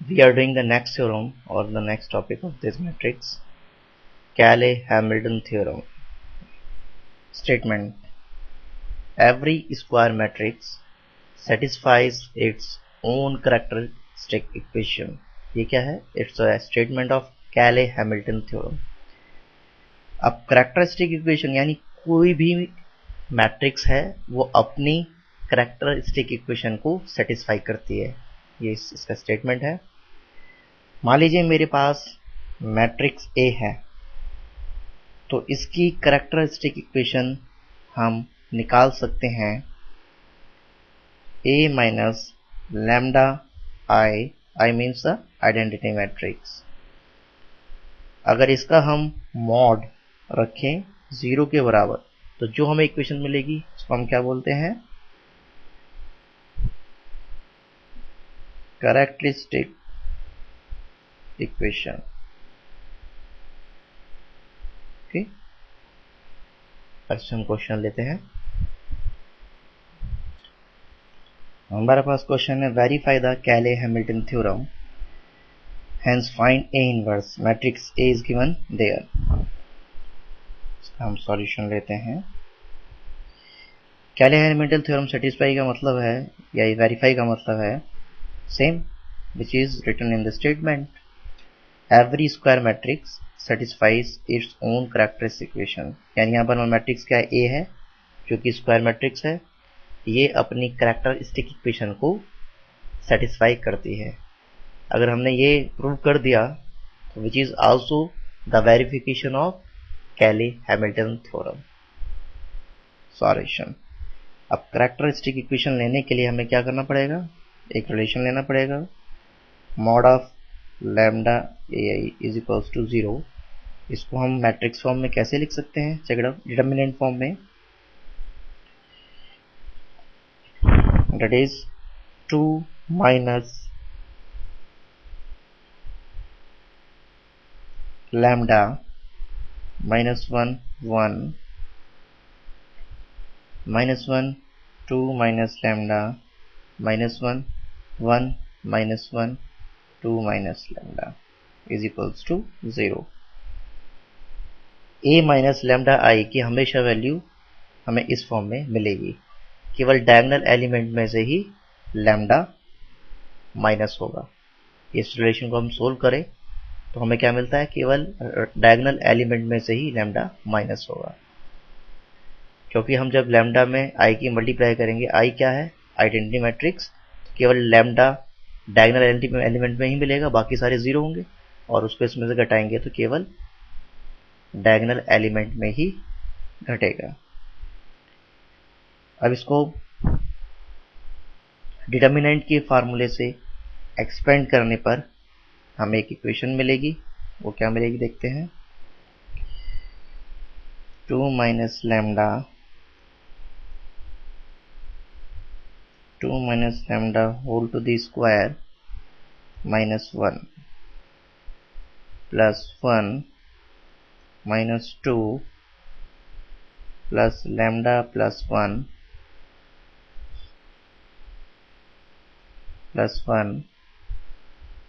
We are doing the next theorem or the next topic of this matrix, Cayley-Hamilton theorem. Statement: every square matrix satisfies its own characteristic equation. ये क्या है? It's a statement of Cayley-Hamilton theorem. अब characteristic equation यानी कोई भी matrix है वो अपनी characteristic equation को satisfy करती है. ये इसका स्टेटमेंट है. मान लीजिए मेरे पास मैट्रिक्स A है, तो इसकी कैरेक्टरिस्टिक इक्वेशन हम निकाल सकते हैं A minus lambda I means the identity matrix. अगर इसका हम मॉड रखें 0 के बराबर, तो जो हमें इक्वेशन मिलेगी उसको हम क्या बोलते हैं? Characteristic equation. ओके, हम क्वेश्चन लेते हैं. हमारे पास क्वेश्चन है, verify the Cayley-Hamilton theorem, hence find A inverse matrix A is given there. इसका हम सॉल्यूशन लेते हैं. Cayley-Hamilton थ्योरम सेटिस्फाई का मतलब है या वेरीफाई का मतलब है same which is written in the statement. Every square matrix satisfies its own characteristic equation. यानी यहाँ पर मैट्रिक्स क्या है? A है जो कि स्क्वायर मैट्रिक्स है. ये अपनी कैरेक्टरिस्टिक इक्वेशन को सेटिस्फाई करती है. अगर हमने ये प्रूव कर दिया तो which is also the verification of Cayley-Hamilton theorem. Solution. अब कैरेक्टरिस्टिक इक्वेशन लेने के लिए हमें क्या करना पड़ेगा? एक रिलेशन लेना पड़ेगा. Mod of lambda AI is equals to 0. इसको हम मैट्रिक्स फॉर्म में कैसे लिख सकते हैं? Check it out. Determinant form में, that is 2 minus lambda minus 1 1 minus 1 2 minus lambda minus 1 1 minus 1 2 minus lambda is equals to 0. A minus lambda I की हमेशा वैल्यू हमें इस फॉर्म में मिलेगी. केवल डायगोनल एलिमेंट में से ही लैम्डा माइनस होगा. इस रिलेशन को हम सोल्व करें तो हमें क्या मिलता है? केवल डायगोनल एलिमेंट में से ही लैम्डा माइनस होगा. क्योंकि हम जब लैम्डा में आई की मल्टीप्लाई करेंगे, आई क्या है? Identity matrix. तो केवल लैम्डा डायगोनल एलिमेंट में ही मिलेगा, बाकी सारे जीरो होंगे. और उसको इसमें से घटाएंगे तो केवल डायगोनल एलिमेंट में ही घटेगा. अब इसको डिटर्मिनेंट के फार्मूले से एक्सपेंड करने पर हमें एक इक्वेशन मिलेगी. वो क्या मिलेगी देखते हैं. 2 minus lambda 2 whole to the square minus 1 plus 1 minus 2 plus lambda plus 1 plus 1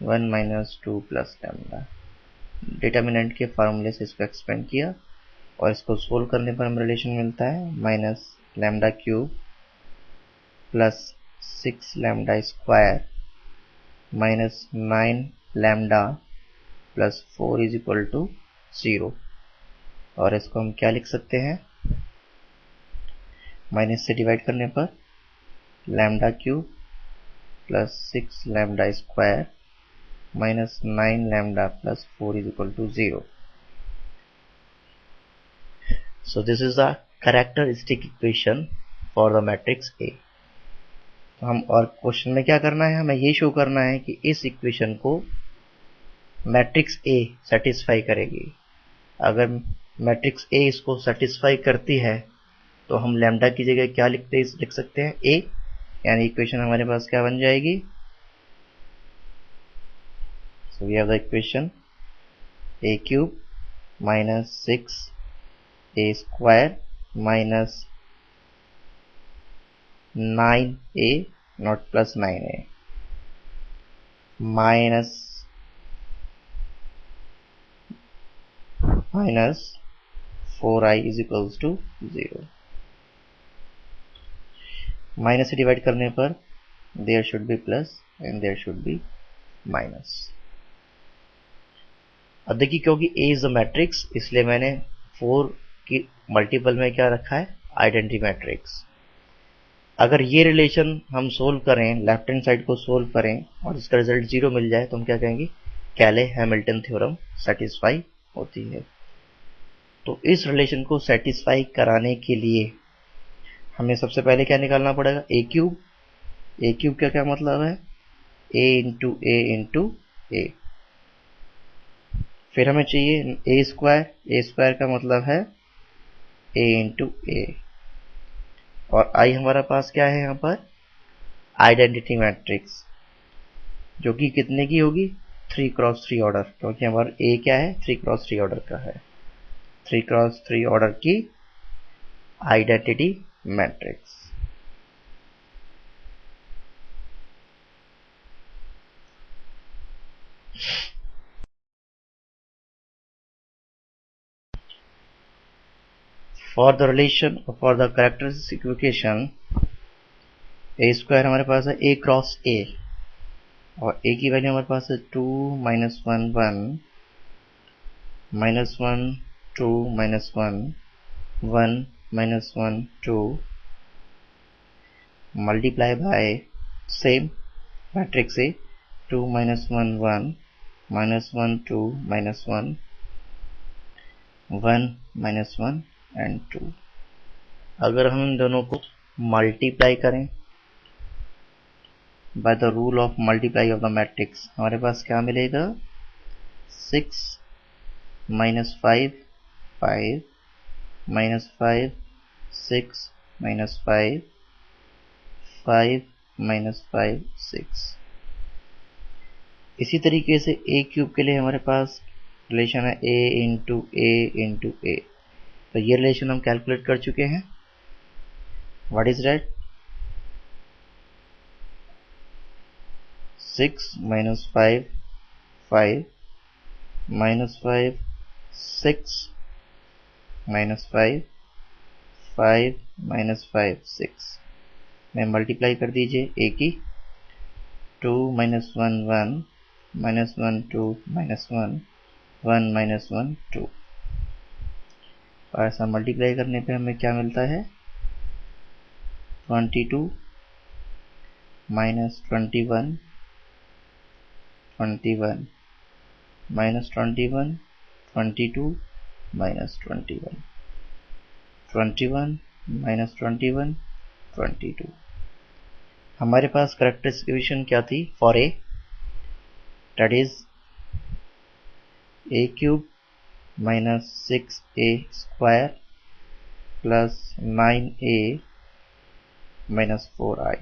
1 minus 2 plus lambda. Determinant के फार्मूले से इसको एक्सपेंड किया और इसको सोल्व करने पर हमें रिलेशन मिलता है minus lambda cube plus 6 lambda square minus 9 lambda plus 4 is equal to 0. और इसको हम क्या लिख सकते हैं? माइनस से डिवाइड करने पर lambda cube plus 6 lambda square minus 9 lambda plus 4 is equal to 0. So this is the characteristic equation for the matrix A. तो हम और क्वेश्चन में क्या करना है? हमें ये शो करना है कि इस इक्वेशन को मैट्रिक्स A सेटिस्फाई करेगी. अगर मैट्रिक्स A इसको सेटिस्फाई करती है तो हम लैम्डा की जगह क्या लिख सकते हैं? A. यानी इक्वेशन हमारे पास क्या बन जाएगी? So we have the equation a cube minus 6a square minus 9a not plus 9a minus 4i is equals to 0। Minus से डिवाइड करने पर there should be plus and there should be minus. अब देखिए क्योंकि ए is a matrix इसलिए मैंने 4 की multiple में क्या रखा है, आइडेंटिटी मैट्रिक्स। अगर ये रिलेशन हम सोल्व करें, लेफ्ट हैंड साइड को सोल्व करें और इसका रिजल्ट 0 मिल जाए तो हम क्या कहेंगे, कैले हैमिल्टन थ्योरम सेटिस्फाई होती है। तो इस रिलेशन को सेटिस्फाई कराने के लिए हमें सबसे पहले क्या निकालना पड़ेगा, ए क्यूब। ए क्यूब का क्या मतलब है, ए इंटू ए इंटू ए। फिर हमें चाहिए ए स्क्वायर। ए स्क्वायर का मतलब है ए इंटू ए। और आई हमारा पास क्या है यहाँ पर, आइडेंटिटी मैट्रिक्स, जो कि कितने की होगी, 3x3 ऑर्डर, क्योंकि हमारा ए क्या है, 3x3 ऑर्डर का है। 3x3 ऑर्डर की identity matrix. For the relation, for the characteristic equation, A square हमारे पास है ए क्रॉस ए, और ए की वैल्यू हमारे पास है 2 -1 1 -1 2 -1 1 -1 2 multiply by same matrix A 2 -1 1 -1 2 -1 1 -1 and 2। अगर हम इन दोनों को मल्टीप्लाई करें by the rule of multiply of the matrix, हमारे पास क्या मिलेगा, 6 -5 5 -5 6 -5 5 -5 6। इसी तरीके से ए क्यूब के लिए हमारे पास रिलेशन है ए इंटू ए इंटू ए। तो ये रिलेशन हम कैलकुलेट कर चुके हैं। व्हाट इज दैट, 6 -5 5 -5 6 -5 5 -5 6 में मल्टीप्लाई कर दीजिए ए की, 2 -1 1 -1 2 -1 1 -1 2। और ऐसा मल्टीप्लाई करने पे हमें क्या मिलता है, 22 -21 21 -21 22 -21 21 -21 22। हमारे पास कैरेक्टरिस्टिक इक्वेशन क्या थी for a, that is a cube -6a square plus 9a -4i।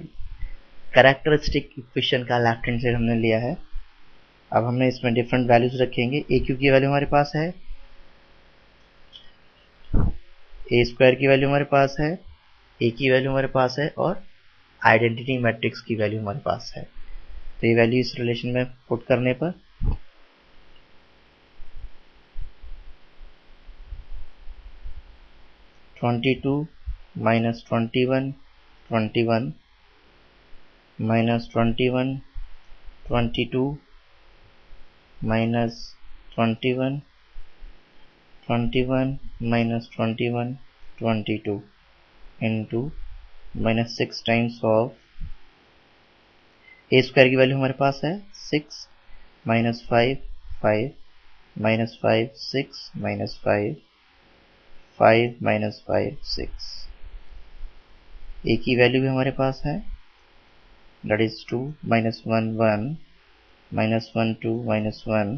Characteristic equation का लेफ्ट हैंड साइड हमने लिया है। अब हमने इसमें डिफरेंट वैल्यूज रखेंगे। ए क्यूब की वैल्यू हमारे पास है, ए स्क्वायर की वैल्यू हमारे पास है, ए की वैल्यू हमारे पास है, और आइडेंटिटी मैट्रिक्स की वैल्यू हमारे पास है। तो ये वैल्यू इस रिलेशन में पुट करने पर 22 -21 21 -21 22 -21 21 -21 22 into -6 times of A square की वैल्यू हमारे पास है 6 -5 5 -5 6 -5 5 -5 6। ए की वैल्यू भी हमारे पास है, that is 2 -1 1 -1 2 -1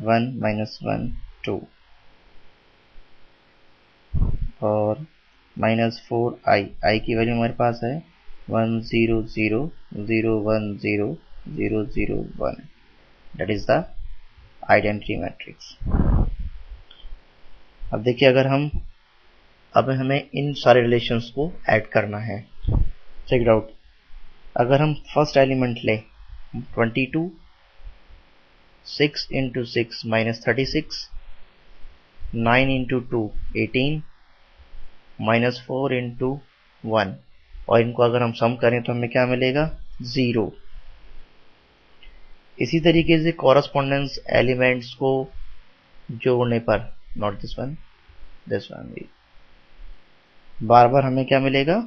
1 -1 2, और -4i, i की वैल्यू हमारे पास है 1 0 0 0 1 0 0 0 1, that is the identity matrix। अब देखिए अगर अब हमें इन सारे रिलेशंस को ऐड करना है। Check it out. अगर हम फर्स्ट एलिमेंट लें 22 6 इंटू 6 -36, 9 इंटू 2 18, -4 इंटू 1, और इनको अगर हम सम करें तो हमें क्या मिलेगा 0। इसी तरीके से कॉरस्पॉन्डेंस एलिमेंट्स को जोड़ने पर, नॉट दिस वन भी, बार बार हमें क्या मिलेगा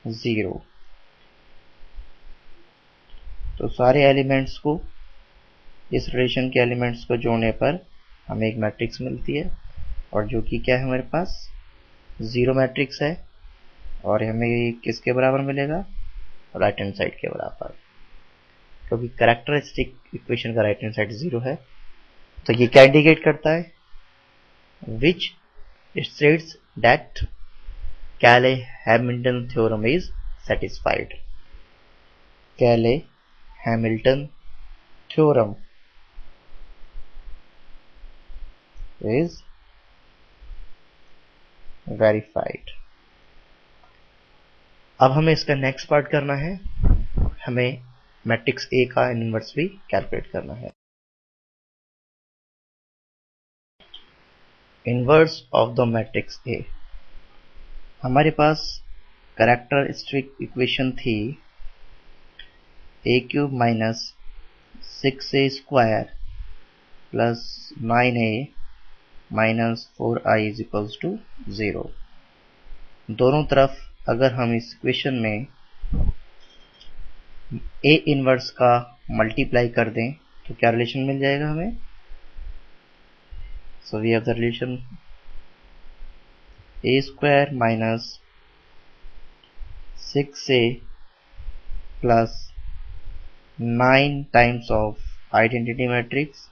0। तो सारे एलिमेंट्स को, इस रिलेशन के एलिमेंट्स को जोड़ने पर हमें एक मैट्रिक्स मिलती है, और जो कि क्या है हमारे पास 0 मैट्रिक्स है, और हमें किसके बराबर मिलेगा राइट हैंड साइड के बराबर, क्योंकि कैरेक्टरिस्टिक इक्वेशन का राइट हैंड साइड 0 है। तो ये क्या इंडिकेट करता है, which states that Cayley-Hamilton theorem is satisfied. Cayley-Hamilton theorem is verified. अब हमें इसका नेक्स्ट पार्ट करना है, हमें मैट्रिक्स ए का इनवर्स भी कैलकुलेट करना है। Inverse of the matrix A, हमारे पास कैरेक्टरिस्टिक इक्वेशन थी a³ minus 6a square plus 9a minus 4i is equals to 0। दोनों तरफ अगर हम इस इक्वेशन में a इनवर्स का मल्टीप्लाई कर दें तो क्या रिलेशन मिल जाएगा हमें, so we have the relation a square minus 6a plus 9 times of identity matrix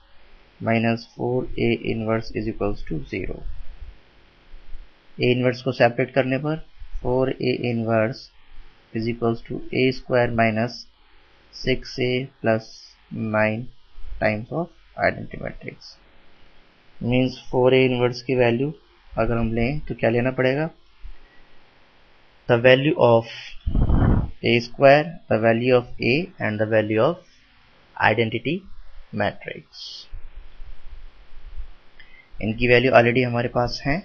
minus 4a inverse is equals to 0। a inverse को सेपरेट करने पर 4a inverse is equals to a square minus 6a plus 9 times of identity matrix, means 4a inverse की value अगर हम लें तो क्या लेना पड़ेगा, the value of a square, the value of a and the value of identity matrix. इनकी value already हमारे पास है,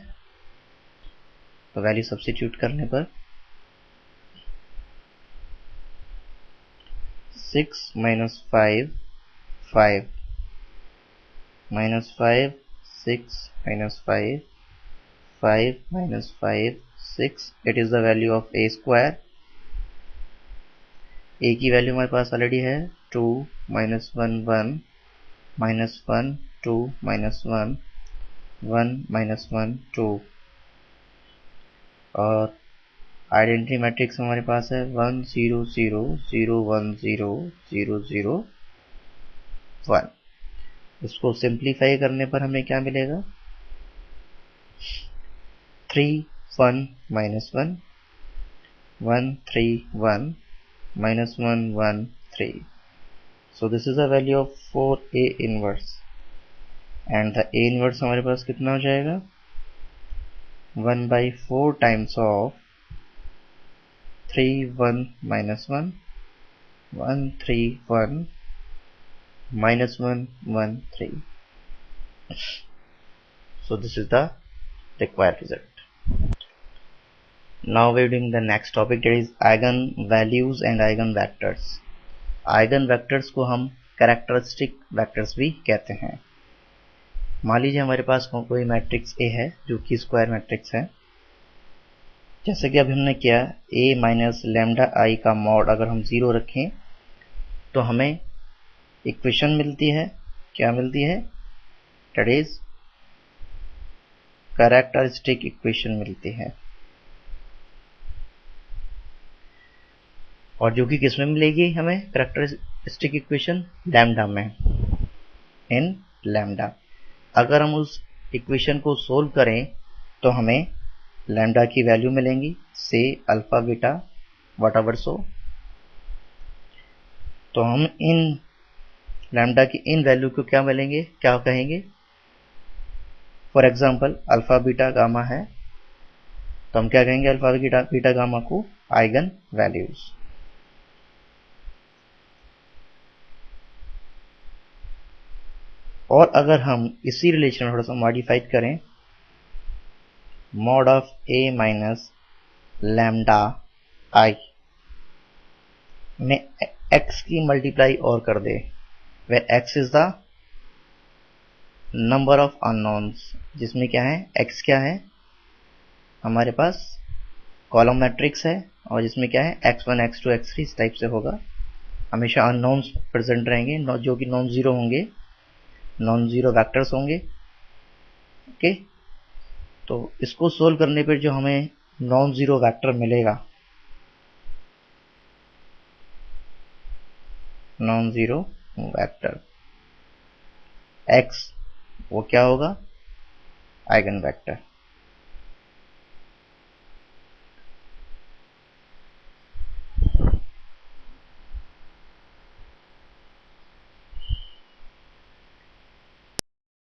तो वैल्यू सब्स्टिट्यूट करने पर 6 minus 5 5 minus 5 6 minus 5 5 minus 5 6, it is the value of a square। a की value हमारे पास already है 2 minus 1 1 minus 1 2 minus 1 1 minus 1 2, और आइडेंटिटी मैट्रिक्स हमारे पास है 1 0 0 0 1 0 0 0 1। इसको सिंप्लीफाई करने पर हमें क्या मिलेगा 3 1 minus 1 1 3 1 minus 1 1 3, so this is the value of 4a inverse, and the a inverse हमारे पास कितना हो जाएगा 1/4 times of 3 1 minus 1 1 3 1 minus 1 1 3, so this is the required result। Now we are doing the next topic, that is eigen values and eigen vectors। eigen vectors को हम characteristic vectors भी कहते हैं। मान लीजिए हमारे पास कोई मैट्रिक्स A है जो कि स्क्वायर मैट्रिक्स है, जैसे कि अभी हमने किया a माइनस लैम्डा आई का मॉड अगर हम 0 रखें तो हमें इक्वेशन मिलती है, क्या मिलती है, that is कैरेक्टरिस्टिक इक्वेशन मिलती है, और जो कि किसमें मिलेगी हमें कैरेक्टरिस्टिक इक्वेशन लैम्डा में, इन लैम्डा। अगर हम उस इक्वेशन को सोल्व करें तो हमें लैम्डा की वैल्यू मिलेंगी, से अल्फा बीटा व्हाटएवर सो, तो हम इन लैम्डा की इन वैल्यू को क्या मिलेंगे, क्या कहेंगे, for example alpha beta gamma है तो हम क्या कहेंगे अल्फा बीटा गामा को आइगन वैल्यूज। और अगर हम इसी रिलेशन थोड़ा सा मॉडिफाइड करें, mod of a minus lambda I में x की मल्टीप्लाई और कर दे, where x is the number of unknowns, जिसमें क्या है, x क्या है, हमारे पास कॉलम मैट्रिक्स है, और जिसमें क्या है x1 x2 x3 इस टाइप से होगा। हमेशा अननोन्स प्रेजेंट रहेंगे, जो कि नॉन जीरो होंगे, नॉन जीरो वेक्टर्स होंगे। ओके, तो इसको सोल्व करने पर जो हमें नॉन जीरो वेक्टर मिलेगा, नॉन जीरो वेक्टर x, वो क्या होगा, आइगन वेक्टर।